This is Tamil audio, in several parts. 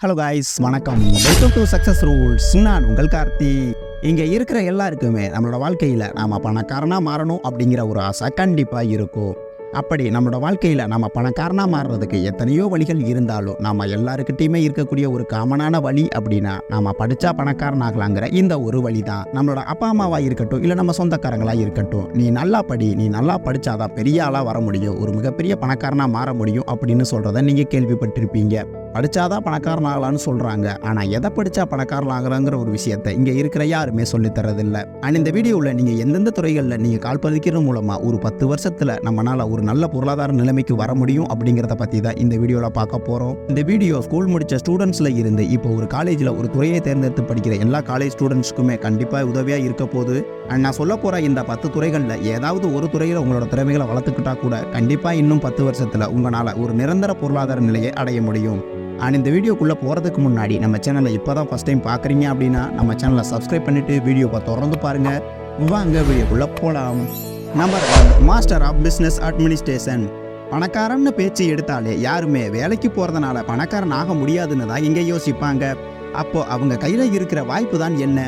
ஹலோ காய்ஸ், வணக்கம். Welcome to success rules. நான் உங்கள் கார்த்தி. இங்கே இருக்கிற எல்லாருக்குமே நம்மளோட வாழ்க்கையில் நாம் பணக்காரனாக மாறணும் அப்படிங்கிற ஒரு ஆசை கண்டிப்பாக இருக்கும். அப்படி நம்மளோட வாழ்க்கையில் நம்ம பணக்காரனாக மாறுறதுக்கு எத்தனையோ வழிகள் இருந்தாலும் நம்ம எல்லாருக்கிட்டையுமே இருக்கக்கூடிய ஒரு காமனான வழி அப்படின்னா நம்ம படித்தா பணக்காரனாகலாங்கிற இந்த ஒரு வழி தான். நம்மளோட அப்பா அம்மாவாக இருக்கட்டும், இல்லை நம்ம சொந்தக்காரங்களாக இருக்கட்டும், நீ நல்லா படி, நீ நல்லா படித்தாதான் பெரிய ஆளாக வர முடியும், ஒரு மிகப்பெரிய பணக்காரனாக மாற முடியும் அப்படின்னு சொல்கிறத நீங்கள் கேள்விப்பட்டிருப்பீங்க. படித்தாதான் பணக்காரன் ஆகலான்னு சொல்கிறாங்க. ஆனால் எதை படித்தா பணக்காரன் ஆகலாங்கிற ஒரு விஷயத்தை இங்கே இருக்கிற யாருமே சொல்லித்தரதில்லை. அண்ட் இந்த வீடியோவில் நீங்கள் எந்தெந்த துறைகளில் நீங்கள் கால் பதிக்கிறது மூலமாக ஒரு 10 வருஷத்தில் நம்மளால் ஒரு நல்ல பொருளாதார நிலைமைக்கு வர முடியும் அப்படிங்கிறத பற்றி தான் இந்த வீடியோவில் பார்க்க போகிறோம். இந்த வீடியோ ஸ்கூல் முடித்த ஸ்டூடெண்ட்ஸில் இருந்து இப்போ ஒரு காலேஜில் ஒரு துறையை தேர்ந்தெடுத்து படிக்கிற எல்லா காலேஜ் ஸ்டூடெண்ட்ஸ்க்குமே கண்டிப்பாக உதவியாக இருக்க போகுது. அண்ட் நான் சொல்ல போகிற இந்த 10 துறைகளில் ஏதாவது ஒரு துறையில் உங்களோட திறமைகளை வளர்த்துக்கிட்டா கூட கண்டிப்பாக இன்னும் 10 வருஷத்தில் உங்களால் ஒரு நிரந்தர பொருளாதார நிலையை அடைய முடியும். அண்ட் இந்த வீடியோக்குள்ளே போகிறதுக்கு முன்னாடி நம்ம சேனலை இப்போ தான் ஃபஸ்ட் டைம் பார்க்குறீங்க அப்படின்னா நம்ம சேனலை சப்ஸ்கிரைப் பண்ணிவிட்டு வீடியோவை தொடர்ந்து பாருங்கள். வாங்க வீடியோக்குள்ளே போகலாம். Number 1, master of business administration. பணக்காரன்னு பேச்சு எடுத்தாலே யாருமே வேலைக்கு போகிறதுனால பணக்காரன் ஆக முடியாதுன்னு தான் இங்கே யோசிப்பாங்க. அப்போது அவங்க கையில் இருக்கிற வாய்ப்பு தான் என்ன?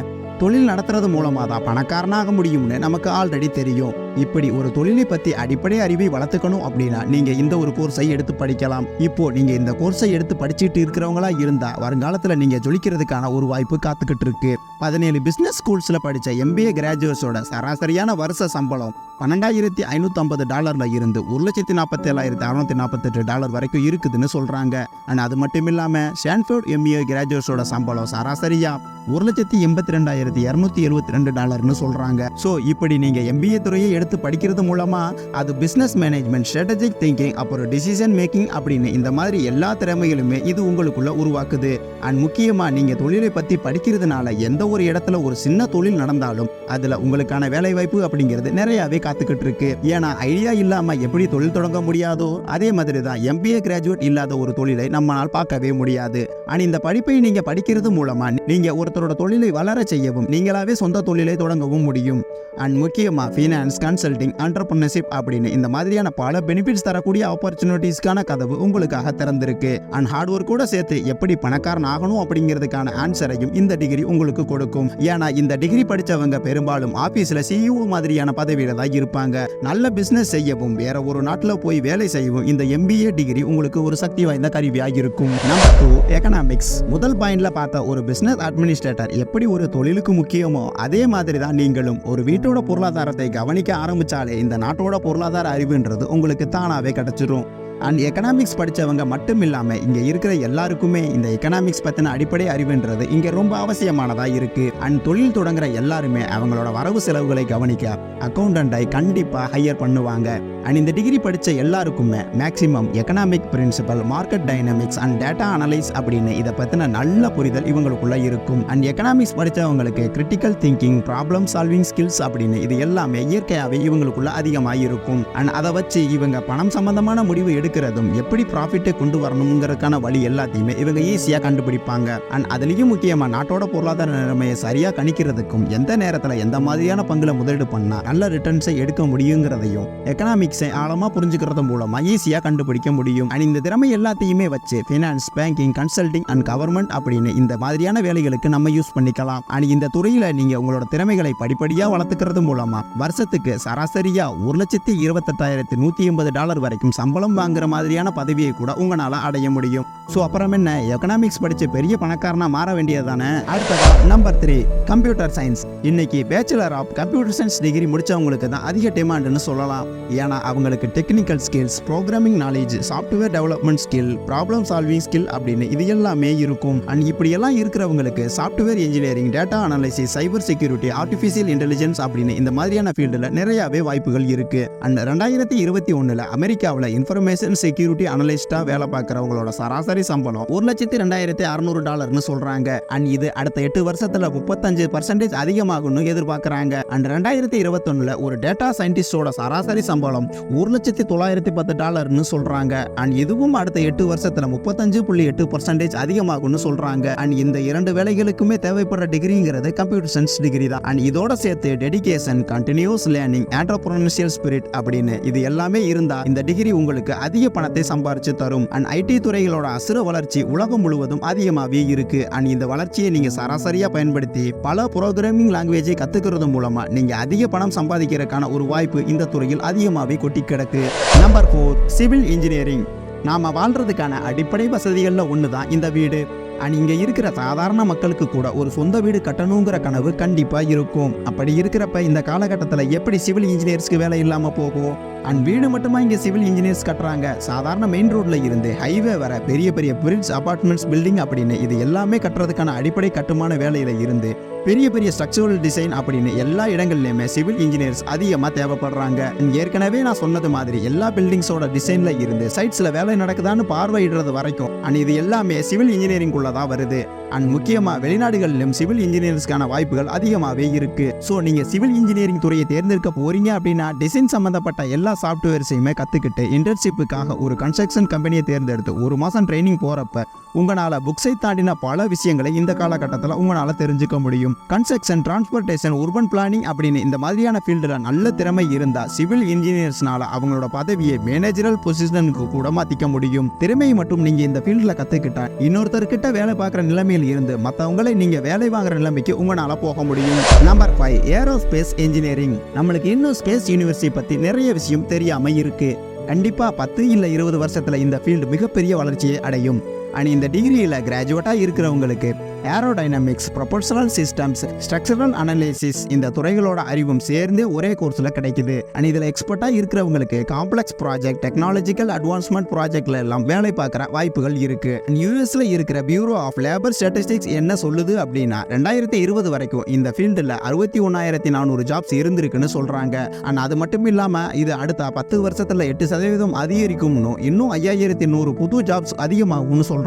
தொழில் நடத்துறது மூலமாக தான் பணக்காரனாக முடியும்னு நமக்கு ஆல்ரெடி தெரியும். இப்படி ஒரு தொழிலை பற்றி அடிப்படை அறிவை வளர்த்துக்கணும் அப்படின்னா நீங்கள் இந்த ஒரு கோர்ஸை எடுத்து படிக்கலாம். இப்போது நீங்கள் இந்த கோர்ஸை எடுத்து படிச்சுட்டு இருக்கிறவங்களா இருந்தால் வருங்காலத்தில் நீங்கள் ஜொலிக்கிறதுக்கான ஒரு வாய்ப்பு காத்துக்கிட்டு இருக்கு. 17 பிஸ்னஸ் ஸ்கூல்ஸில் படித்த MBA கிராஜுவேட்ஸோட சராசரியான வருஷ சம்பளம் $12,550 இருந்து $1,47,648 வரைக்கும் இருக்குதுன்னு சொல்கிறாங்க. ஆனால் அது மட்டும் இல்லாமல் ஸ்டான்ஃபோர்ட் MBA கிராஜுவேட்ஸோட சம்பளம் சராசரியாக $1,82,272 சொல்கிறாங்க. ஸோ இப்படி நீங்கள் MBA துறையை எடுத்து படிக்கிறது மூலமாக அது பிஸ்னஸ் மேனேஜ்மெண்ட், ஸ்ட்ராட்டஜிக் திங்கிங், அப்புறம் டிசிஷன் மேக்கிங் அப்படின்னு இந்த மாதிரி எல்லா திறமைகளுமே இது உங்களுக்குள்ள உருவாக்குது. அண்ட் முக்கியமாக நீங்கள் தொழிலை பற்றி படிக்கிறதுனால எந்த ஒரு இடத்துல ஒரு சின்ன தொழில் நடந்தாலும் அதில் உங்களுக்கான வேலை வாய்ப்பு அப்படிங்கிறது நிறையாவே காத்துக்கிட்டு இருக்கு. ஏன்னா ஐடியா இல்லாமல் எப்படி தொழில் தொடங்க முடியாதோ அதே மாதிரி தான் MBA கிராஜுவேட் இல்லாத ஒரு தொழிலை நம்மளால் பார்க்கவே முடியாது. அண்ட் இந்த படிப்பை நீங்கள் படிக்கிறது மூலமாக நீங்கள் ஒருத்தரோட தொழிலை வளர செய்யவும் நீங்களாவே சொந்த தொழிலை தொடங்கவும் முடியும். அண்ட் முக்கியமாக ஃபினான்ஸ், கன்சல்டிங், என்டர்பிரினர்ஷிப் அப்படின்னு இந்த மாதிரியான பல பெனிஃபிட்ஸ் தரக்கூடிய ஆப்பர்ச்சுனிட்டிஸ்க்கான கதவு உங்களுக்காக திறந்திருக்கு. அண்ட் ஹார்ட் ஒர்க் கூட சேர்த்து எப்படி பணக்காரன் ஆகணும் அப்படிங்கிறதுக்கான ஆன்சரையும் இந்த டிகிரி உங்களுக்கு கொடுக்கும். ஏன்னா இந்த டிகிரி படித்தவங்க பெரும்பாலும் ஆஃபீஸில் CEO மாதிரியான பதவியில தான் இருப்பாங்க. நல்ல பிஸ்னஸ் செய்யவும் வேற ஒரு நாட்டில் போய் வேலை செய்யவும் இந்த MBA டிகிரி உங்களுக்கு ஒரு சக்தி வாய்ந்த கருவியாக இருக்கும். Number 2, economics. முதல் பாயிண்ட்ல பார்த்த ஒரு பிஸ்னஸ் அட்மினிஸ்ட்ரேட்டர் எப்படி ஒரு தொழிலுக்கு முக்கியமோ அதே மாதிரி தான் நீங்களும் ஒரு வீட்டோட பொருளாதாரத்தை கவனிக்க ஆரம்பிச்சாலே இந்த நாட்டோட பொருளாதார அறிவுன்றது உங்களுக்கு தானாவே கிடைச்சிடும். அண்ட் எக்கனாமிக்ஸ் படித்தவங்க மட்டும் இல்லாமல் இங்கே இருக்கிற எல்லாருக்குமே இந்த எக்கனாமிக்ஸ் பற்றின அடிப்படை அறிவுன்றது இங்கே ரொம்ப அவசியமானதாக இருக்குது. அண்ட் தொழில் தொடங்குற எல்லாருமே அவங்களோட வரவு செலவுகளை கவனிக்க அக்கௌண்டண்டை கண்டிப்பாக ஹையர் பண்ணுவாங்க. அண்ட் இந்த டிகிரி படித்த எல்லாருக்குமே maximum economic principle, market dynamics and data analyse அப்படின்னு இதை பற்றின நல்ல புரிதல் இவங்களுக்குள்ள இருக்கும். அண்ட் எக்கனாமிக்ஸ் படித்தவங்களுக்கு critical thinking, problem solving skills அப்படின்னு இது எல்லாமே இயற்கையாகவே இவங்களுக்குள்ள அதிகமாக இருக்கும். அண்ட் அதை வச்சு இவங்க பணம் சம்பந்தமான முடிவு எடுக்கிறதும் எப்படி ப்ராஃபிட்டை கொண்டு வரணுங்கிறதுக்கான வழி எல்லாத்தையுமே இவங்க ஈஸியாக கண்டுபிடிப்பாங்க. அண்ட் அதுலேயும் முக்கியமாக நாட்டோட பொருளாதார நிலைமையை சரியாக கணிக்கிறதுக்கும் எந்த நேரத்தில் எந்த மாதிரியான பங்குல முதலீடு பண்ணால் நல்ல ரிட்டர்ன்ஸை எடுக்க முடியுங்கிறதையும் எக்கனாமிக்ஸை ஆழமாக புரிஞ்சுக்கிறது மூலமாக ஈஸியாக கண்டுபிடிக்க முடியும். அண்ட் இந்த திறமை எல்லாத்தையுமே வச்சு finance, banking, consulting and government அப்படின்னு இந்த மாதிரியான வேலைகளுக்கு நம்ம யூஸ் பண்ணிக்கலாம். அண்ட் இந்த துறையில் நீங்கள் உங்களோட திறமைகளை படிப்படியாக வளர்த்துக்கிறது மூலமாக வருஷத்துக்கு சராசரியாக $1,28,180 வரைக்கும் சம்பளம் வாங்குற மாதிரியான பதவியை கூட உங்களால் அடைய முடியும். ஸோ அப்புறம் என்ன, எக்கனாமிக்ஸ் படித்து பெரிய பணக்காரனா மாற வேண்டியதானே. அடுத்ததா நம்பர் 3, கம்ப்யூட்டர் சயின்ஸ். இன்னைக்கு bachelor of computer science degree முடிச்சவங்களுக்கு தான் அதிக டிமாண்டுன்னு சொல்லலாம். ஏன்னா அவங்களுக்கு technical skills, programming knowledge, software development skill, problem solving skill அப்படின்னு இது எல்லாமே இருக்கும். அண்ட் இப்படியெல்லாம் இருக்கிறவங்களுக்கு software engineering, data analysis, cyber security, artificial intelligence அப்படின்னு இந்த மாதிரியான ஃபீல்டில் நிறையாவே வாய்ப்புகள் இருக்கு. அண்ட் 2021 அமெரிக்காவில் இன்ஃபர்மேஷன் செக்யூரிட்டி அனலிஸ்டாக வேலை பார்க்குறவங்களோட சராசரி சம்பளம் $1,02,600 சொல்கிறாங்க. அண்ட் இது அடுத்த 8 வருஷத்தில் 35% அதிகமாகும்னு எதிர்பார்க்குறாங்க. அண்ட் 2021 ஒரு டேட்டா சயின்டிஸ்டோட சராசரி சம்பளம் $1,910 சொல்றாங்க. அண்ட் இதுவும் அடுத்த 8 வருஷத்துல 35.8% அதிகமாகும்னு சொல்றாங்க. அண்ட் இந்த 2 வேலைகளுக்குமே தேவைப்படுற டிகிரிங்கிறது கம்ப்யூட்டர் சயின்ஸ் டிகிரி தான். அண்ட் இதோட சேர்த்து டெடிகேஷன், கண்டினியூஸ் லேர்னிங், என்டர்பிரனர்ஷியல் ஸ்பிரிட் அப்படின்னு இது எல்லாமே இருந்தா இந்த டிகிரி உங்களுக்கு அதிக பணத்தை சம்பாரிச்சு தரும். அண்ட் ஐடி துறைகளோட அசுர வளர்ச்சி உலகம் முழுவதும் அதிகமாகவே இருக்கு. அண்ட் இந்த வளர்ச்சியை நீங்க சராசரியா பயன்படுத்தி பல புரோகிராமிங் லாங்குவேஜை கத்துக்கிறது மூலமா நீங்க அதிக பணம் சம்பாதிக்கிறதுக்கான ஒரு வாய்ப்பு இந்த துறையில் அதிகமாகவே கொட்டி கிடக்கு. Number 4, civil engineering. நாம வாழ்றதுக்கான அடிப்படை வசதிகள்ல ஒண்ணுதான் இந்த வீடு. அண்ட் இங்கே இருக்கிற சாதாரண மக்களுக்கு கூட ஒரு சொந்த வீடு கட்டணுங்கிற கனவு கண்டிப்பாக இருக்கும். அப்படி இருக்கிறப்ப இந்த காலகட்டத்தில் எப்படி சிவில் இன்ஜினியர்ஸ்க்கு வேலை இல்லாமல் போகும்? அண்ட் வீடு மட்டுமா இங்கே சிவில் இன்ஜினியர்ஸ் கட்டுறாங்க. சாதாரண மெயின் ரோட்ல இருந்து ஹைவே வர பெரிய பெரிய பிரிட்ஜ், அபார்ட்மெண்ட்ஸ், பில்டிங் அப்படின்னு இது எல்லாமே கட்டுறதுக்கான அடிப்படை கட்டுமான வேலையில இருந்து பெரிய பெரிய ஸ்ட்ரக்சரல் டிசைன் அப்படின்னு எல்லா இடங்கள்லையுமே சிவில் இன்ஜினியர்ஸ் அதிகமாக தேவைப்படுறாங்க. ஏற்கனவே நான் சொன்னது மாதிரி எல்லா பில்டிங்ஸோட டிசைன்ல இருந்து சைட்ஸில் வேலை நடக்குதான்னு பார்வையிடுறது வரைக்கும் அண்ட் இது எல்லாமே சிவில் இன்ஜினியரிங் தான் வருது. அண்ட் முக்கியமா வெளிநாடுகளிலும் சிவில் இன்ஜினியர்ஸ்க்கான வாய்ப்புகள் அதிகமாகவே இருக்கு. ஸோ நீங்க சிவில் இன்ஜினியரிங் துறையை தேர்ந்தெடுக்க போறீங்க அப்படின்னா டிசைன் சம்பந்தப்பட்ட எல்லா சாஃப்ட்வேர்ஸையுமே கத்துக்கிட்டு இன்டர்ன்ஷிப்புக்காக ஒரு கன்ஸ்ட்ரக்ஷன் கம்பெனியை தேர்ந்தெடுத்து 1 மாசம் ட்ரைனிங் போறப்ப உங்களால் புக்ஸை தாண்டின பல விஷயங்களை இந்த காலகட்டத்தில் உங்களால் தெரிஞ்சுக்க முடியும். கன்ஸ்ட்ரக்ஷன், டிரான்ஸ்போர்ட்டேஷன், உர்பன் பிளானிங் அப்படின்னு இந்த மாதிரியான ஃபீல்டில் நல்ல திறமை இருந்தால் சிவில் இன்ஜினியர்ஸ்னால அவங்களோட பதவியை மேனேஜரல் பொசிஷனுக்கு கூட மாற்றிக்க முடியும். திறமையை மட்டும் நீங்கள் இந்த ஃபீல்டில் கற்றுக்கிட்டா இன்னொருத்தர்கிட்ட வேலை பார்க்குற நிலைமையில் இருந்து மற்றவங்களை நீங்கள் வேலை வாங்குற நிலைமைக்கு உங்களால் போக முடியும். Number 5, aerospace engineering. நம்மளுக்கு இன்னும் ஸ்பேஸ் யூனிவர்சிட்டி பற்றி நிறைய விஷயம் தெரியாமல் இருக்கு. கண்டிப்பாக 10 இல்லை 20 வருஷத்தில் இந்த ஃபீல்டு மிகப்பெரிய வளர்ச்சியை அடையும். அண்ட் இந்த டிகிரியில் கிராஜுவேட்டாக இருக்கிறவங்களுக்கு ஏரோடைனமிக்ஸ், ப்ரொபல்ஷனல் சிஸ்டம்ஸ், ஸ்ட்ரக்சரல் அனலைசிஸ் இந்த துறைகளோட அறிவும் சேர்ந்தே ஒரே கோர்ஸில் கிடைக்குது. அண்ட் இதில் எக்ஸ்பர்ட்டாக இருக்கிறவங்களுக்கு காம்ப்ளெக்ஸ் ப்ராஜெக்ட், டெக்னாலஜிக்கல் அட்வான்ஸ்மெண்ட் ப்ராஜெக்ட்ல எல்லாம் வேலை பார்க்குற வாய்ப்புகள் இருக்கு. யூஎஸ்ல இருக்கிற பியூரோ ஆஃப் லேபர் ஸ்டாட்டிஸ்டிக்ஸ் என்ன சொல்லுது அப்படின்னா 2020 வரைக்கும் இந்த ஃபீல்டில் 61,400 ஜாப்ஸ் இருந்திருக்குன்னு சொல்றாங்க. அண்ட் அது மட்டும் இல்லாமல் இது அடுத்த 10 வருஷத்தில் 8% அதிகரிக்கும்னு, இன்னும் 5,100 புது ஜாப்ஸ் அதிகமாகும்னு சொல்றாங்க.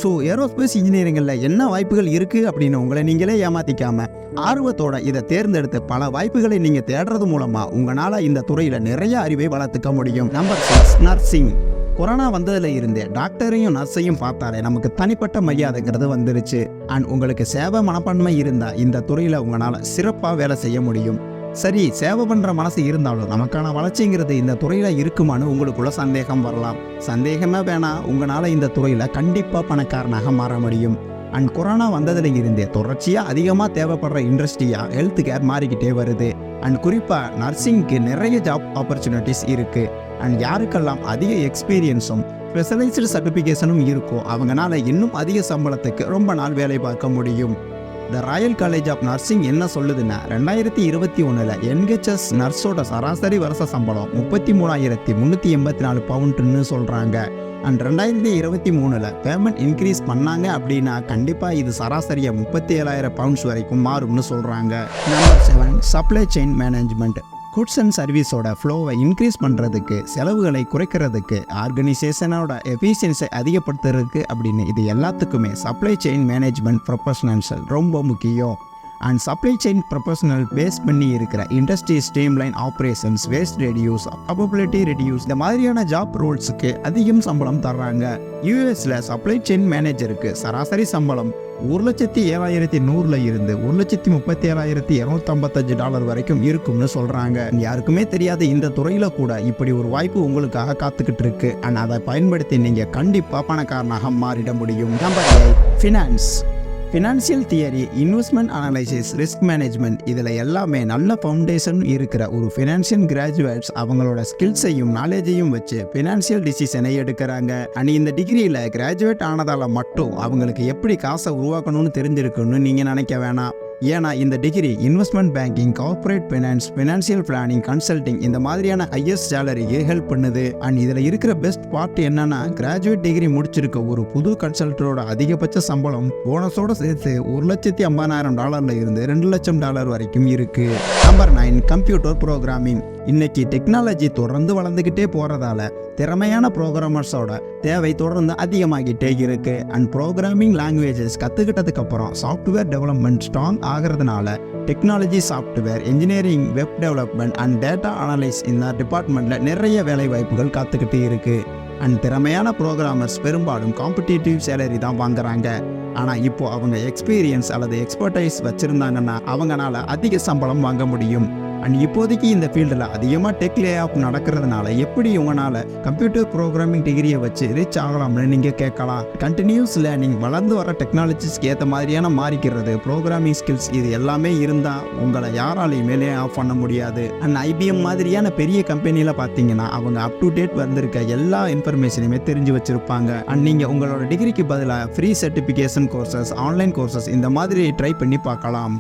ஸோ ஏரோஸ்பேஸ் இன்ஜினியரிங்ல என்ன வாய்ப்புகள் இருக்கு அப்படின்னு உங்களை நீங்களே ஏமாத்திக்காம ஆர்வத்தோட இதை தேர்ந்தெடுத்து பல வாய்ப்புகளை நீங்க தேடுறது மூலமா உங்களால இந்த துறையில நிறைய அறிவை வளர்த்துக்க முடியும். Number 6, nursing. கொரோனா வந்ததுல இருந்து டாக்டரையும் நர்ஸையும் பார்த்தாலே நமக்கு தனிப்பட்ட மரியாதைங்கிறது வந்துருச்சு. அண்ட் உங்களுக்கு சேவை மனப்பான்மை இருந்தா இந்த துறையில உங்களால சிறப்பாக வேலை செய்ய முடியும். சரி, சேவை பண்ணுற மனசு இருந்தாலும் நமக்கான வளர்ச்சிங்கிறது இந்த துறையில் இருக்குமான்னு உங்களுக்குள்ள சந்தேகம் வரலாம். சந்தேகமே வேணாம், உங்களால் இந்த துறையில் கண்டிப்பாக பணக்காரனாக மாற முடியும். அண்ட் கொரோனா வந்ததுல இருந்தே தொடர்ச்சியாக அதிகமாக தேவைப்படுற இண்டஸ்ட்ரியாக ஹெல்த் கேர் மாறிக்கிட்டே வருது. அண்ட் குறிப்பாக நர்சிங்க்கு நிறைய ஜாப் ஆப்பர்ச்சுனிட்டிஸ் இருக்குது. அண்ட் யாருக்கெல்லாம் அதிக எக்ஸ்பீரியன்ஸும் ஸ்பெஷலைஸ்டு சர்டிஃபிகேஷனும் இருக்கோ அவங்களால இன்னும் அதிக சம்பளத்துக்கு ரொம்ப நாள் வேலை பார்க்க முடியும். The royal college of nursing என்ன சொல்லுதுன்னா 2021 என்ஹெச்எஸ் நர்ஸோட சராசரி வருஷ சம்பளம் 33,384 பவுண்டுன்னு சொல்கிறாங்க. அண்ட் 2023 பேமெண்ட் இன்க்ரீஸ் பண்ணாங்க அப்படின்னா கண்டிப்பாக இது சராசரியாக 37,000 பவுண்ட்ஸ் வரைக்கும் மாறும்னு சொல்கிறாங்க. Number 7, supply chain management. Goods and சர்வீஸோட ஃப்ளோவை இன்க்ரீஸ் பண்ணுறதுக்கு, செலவுகளை குறைக்கிறதுக்கு, ஆர்கனைசேஷனோட எஃபிஷியன்ஸை அதிகப்படுத்துறதுக்கு அப்படின்னு இது எல்லாத்துக்குமே சப்ளை செயின் மேனேஜ்மெண்ட் ப்ரொஃபஷனல்ஸ் ரொம்ப முக்கியம். And supply chain professional base பண்ணி இருக்கிற industry streamline operations, waste reduce, ability reduce இந்த மாதிரியான ஜாப் ரோல்ஸுக்கு அதிகம் சம்பளம் தர்றாங்க. யூஎஸ்ல சப்ளை செயின் மேனேஜருக்கு சராசரி சம்பளம் $1,07,100 இருந்து $1,37,255 வரைக்கும் இருக்கும்னு சொல்றாங்க. யாருக்குமே தெரியாத இந்த துறையில கூட இப்படி ஒரு வாய்ப்பு உங்களுக்காக காத்துக்கிட்டு இருக்கு. அண்ட் அதை பயன்படுத்தி நீங்க கண்டிப்பா பணக்காரனாக மாறிட முடியும். Number 8, finance. Financial theory, investment analysis, risk management இதில் எல்லாமே நல்ல ஃபவுண்டேஷன் இருக்கிற ஒரு ஃபினான்ஷியல் கிராஜுவேட்ஸ் அவங்களோட ஸ்கில்ஸையும் நாலேஜையும் வச்சு ஃபினான்ஷியல் டிசிஷனை எடுக்கிறாங்க. அண்ட் இந்த டிகிரியில் கிராஜுவேட் ஆனதால் மட்டும் அவங்களுக்கு எப்படி காசை உருவாக்கணும்னு தெரிஞ்சிருக்குன்னு நீங்கள் நினைக்க வேணாம். ஏன்னா இந்த degree investment banking, corporate finance, financial planning, consulting இந்த மாதிரியான ஹையஸ்ட் சேலரிக்கு ஹெல்ப் பண்ணுது. அண்ட் இதில் இருக்கிற பெஸ்ட் பார்ட் என்னன்னா கிராஜுவேட் டிகிரி முடிச்சிருக்க ஒரு புது கன்சல்டரோட அதிகபட்ச சம்பளம் போனஸோட சேர்த்து $1,50,000 இருந்து $2,00,000 வரைக்கும் இருக்கு. Number 9, computer programming. இன்னைக்கு டெக்னாலஜி தொடர்ந்து வளர்ந்துக்கிட்டே போகிறதால திறமையான ப்ரோக்ராமர்ஸோட தேவை தொடர்ந்து அதிகமாகிட்டே இருக்கு. அண்ட் ப்ரோக்ராமிங் லாங்குவேஜஸ் கற்றுக்கிட்டதுக்கு அப்புறம் சாஃப்ட்வேர் டெவலப்மெண்ட் ஸ்ட்ராங் ஆகிறதுனால technology, software engineering, web development and data analyse இந்த டிபார்ட்மெண்ட்டில் நிறைய வேலை வாய்ப்புகள் காத்துக்கிட்டு இருக்குது. அண்ட் திறமையான ப்ரோக்ராமர்ஸ் பெரும்பாலும் காம்படிட்டிவ் சேலரி தான் வாங்குறாங்க. ஆனால் இப்போ அவங்க எக்ஸ்பீரியன்ஸ் அல்லது எக்ஸ்பர்டைஸ் வச்சுருந்தாங்கன்னா அவங்களால அதிக சம்பளம் வாங்க முடியும். அண்ட் இப்போதைக்கு இந்த ஃபீல்டில் அதிகமாக டெக் லே ஆஃப் நடக்கிறதுனால எப்படி உங்களால் கம்ப்யூட்டர் ப்ரோக்ராமிங் டிகிரியை வச்சு ரிச் ஆகலாம்னு நீங்கள் கேட்கலாம். கண்டினியூஸ் லேர்னிங், வளர்ந்து வர டெக்னாலஜிஸ்க்கு ஏற்ற மாதிரியான மாறிக்கிறது, ப்ரோக்ராமிங் ஸ்கில்ஸ் இது எல்லாமே இருந்தால் உங்களை யாராலையுமே லே ஆஃப் பண்ண முடியாது. அண்ட் IBM மாதிரியான பெரிய கம்பெனியில் பார்த்தீங்கன்னா அவங்க அப் டு டேட் வந்திருக்க எல்லா இன்ஃபர்மேஷனையுமே தெரிஞ்சு வச்சுருப்பாங்க. அண்ட் நீங்கள் உங்களோட டிகிரிக்கு பதிலாக free certification courses, online courses இந்த மாதிரி ட்ரை பண்ணி பார்க்கலாம்.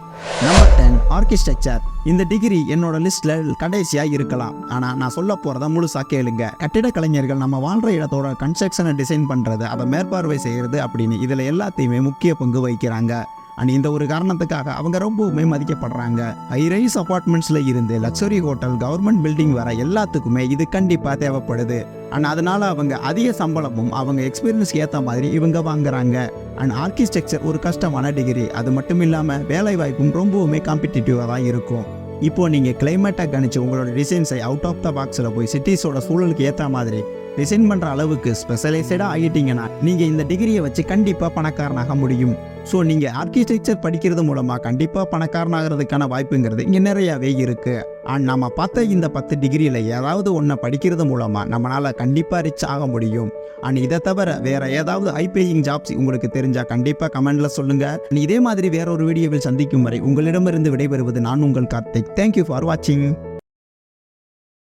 Number 10, architecture. இந்த டிகிரி என்னோட லிஸ்ட்டில் கடைசியாக இருக்கலாம். ஆனால் நான் சொல்ல போகிறத முழுசாக கேளுங்க. கட்டிட கலைஞர்கள் நம்ம வாழ்கிற இடத்தோட கன்ஸ்ட்ரக்ஷனை டிசைன் பண்ணுறது, அதை மேற்பார்வை செய்கிறது அப்படின்னு இதில் எல்லாத்தையுமே முக்கிய பங்கு வகிக்கிறாங்க. அண்ட் இந்த ஒரு காரணத்துக்காக அவங்க ரொம்பவுமே மதிக்கப்படுறாங்க. ஹைரைஸ் அப்பார்ட்மெண்ட்ஸில் இருந்து லக்ஸரி ஹோட்டல், கவர்மெண்ட் பில்டிங் வர எல்லாத்துக்குமே இது கண்டிப்பாக தேவைப்படுது. அண்ட் அதனால் அவங்க அதிக சம்பளமும் அவங்க எக்ஸ்பீரியன்ஸ்க்கு ஏற்ற மாதிரி இவங்க வாங்குறாங்க. அண்ட் ஆர்கிடெக்சர் ஒரு கஷ்டமான டிகிரி. அது மட்டும் இல்லாமல் வேலை வாய்ப்பும் ரொம்பவுமே காம்படிட்டிவாக தான் இருக்கும். இப்போது நீங்கள் கிளைமேட்டை கணிச்சு உங்களோட டிசைன்ஸை அவுட் ஆஃப் த பாக்ஸில் போய் சிட்டிஸோட சூழலுக்கு ஏற்ற மாதிரி டிசைன் பண்ணுற அளவுக்கு ஸ்பெஷலைசடாக ஆகிட்டீங்கன்னா நீங்கள் இந்த டிகிரியை வச்சு கண்டிப்பாக பணக்காரனாக முடியும். ஸோ நீங்கள் ஆர்கிடெக்சர் படிக்கிறது மூலமாக கண்டிப்பாக பணக்காரனாகிறதுக்கான வாய்ப்புங்கிறது இங்கே நிறையாவே இருக்குது. அண்ட் நம்ம பார்த்த இந்த 10 டிகிரியில் ஏதாவது ஒன்றை படிக்கிறது மூலமாக நம்மளால் கண்டிப்பாக ரிச் ஆக முடியும். அண்ட் இதை தவிர வேறு ஏதாவது ஹை பேயிங் ஜாப்ஸ் உங்களுக்கு தெரிஞ்சால் கண்டிப்பாக கமெண்டில் சொல்லுங்கள். இதே மாதிரி வேற ஒரு வீடியோவில் சந்திக்கும் வரை உங்களிடமிருந்து விடைபெறுவது நான் உங்கள் கார்த்திக். தேங்க்யூ ஃபார் வாட்சிங்.